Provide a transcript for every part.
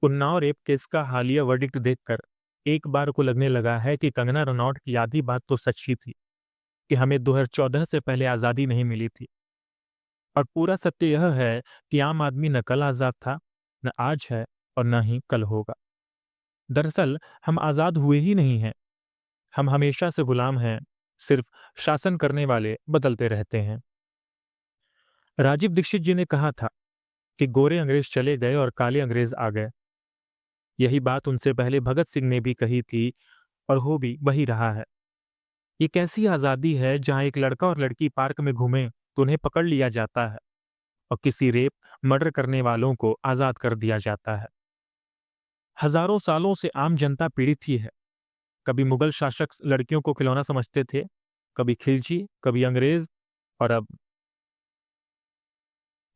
Unnao rape case का हालिया verdict देखकर एक बार को लगने लगा है कि कंगना रनौत की आधी बात तो सच ही थी कि हमें 2014 से पहले आज़ादी नहीं मिली थी। और पूरा सत्य यह है कि आम आदमी न कल आज़ाद था, न आज है और न ही कल होगा। दरअसल हम आज़ाद हुए ही नहीं हैं, हम हमेशा से गुलाम हैं, सिर्फ शासन करने वाले बदलते रहते हैं। राजीव दीक्षित जी ने कहा था कि गोरे अंग्रेज चले गए और काले अंग्रेज आ गए। यही बात उनसे पहले भगत सिंह ने भी कही थी और हो भी वही रहा है। ये कैसी आज़ादी है जहां एक लड़का और लड़की पार्क में घूमें तो उन्हें पकड़ लिया जाता है और किसी रेप मर्डर करने वालों को आज़ाद कर दिया जाता है। हजारों सालों से आम जनता पीड़ित ही है। कभी मुगल शासक लड़कियों को खिलौना समझते थे, कभी खिलची, कभी अंग्रेज, और अब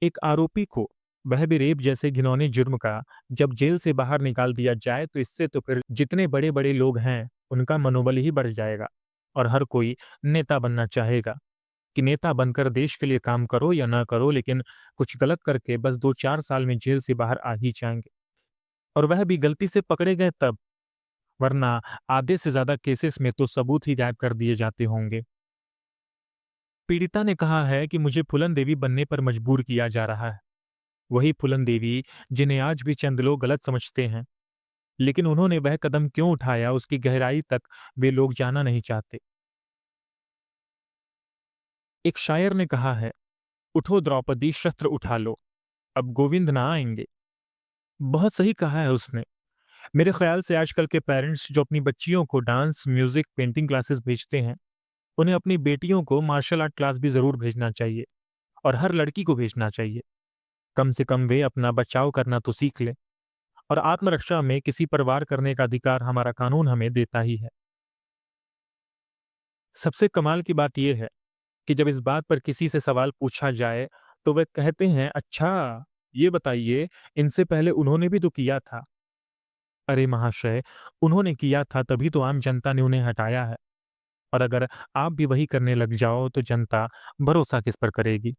एक आरोपी को, वह भी रेप जैसे घिनौने जुर्म का, जब जेल से बाहर निकाल दिया जाए तो इससे तो फिर जितने बड़े बड़े लोग हैं उनका मनोबल ही बढ़ जाएगा और हर कोई नेता बनना चाहेगा कि नेता बनकर देश के लिए काम करो या ना करो, लेकिन कुछ गलत करके बस 2-4 साल में जेल से बाहर आ ही जाएंगे, और वह भी गलती से पकड़े गए तब, वरना आधे से ज्यादा केसेस में तो सबूत ही गायब कर दिए जाते होंगे। पीड़िता ने कहा है कि मुझे फूलन देवी बनने पर मजबूर किया जा रहा है। वही फूलन देवी जिन्हें आज भी चंद लोग गलत समझते हैं, लेकिन उन्होंने वह कदम क्यों उठाया उसकी गहराई तक वे लोग जाना नहीं चाहते। एक शायर ने कहा है, उठो द्रौपदी शस्त्र उठा लो, अब गोविंद ना आएंगे। बहुत सही कहा है उसने। मेरे ख्याल से आजकल के पेरेंट्स जो अपनी बच्चियों को डांस, म्यूजिक, पेंटिंग क्लासेस भेजते हैं, उन्हें अपनी बेटियों को मार्शल आर्ट क्लास भी जरूर भेजना चाहिए और हर लड़की को भेजना चाहिए। कम से कम वे अपना बचाव करना तो सीख ले, और आत्मरक्षा में किसी पर वार करने का अधिकार हमारा कानून हमें देता ही है। सबसे कमाल की बात यह है कि जब इस बात पर किसी से सवाल पूछा जाए तो वे कहते हैं, अच्छा ये बताइए, इनसे पहले उन्होंने भी तो किया था। अरे महाशय, उन्होंने किया था तभी तो आम जनता ने उन्हें हटाया है, और अगर आप भी वही करने लग जाओ तो जनता भरोसा किस पर करेगी।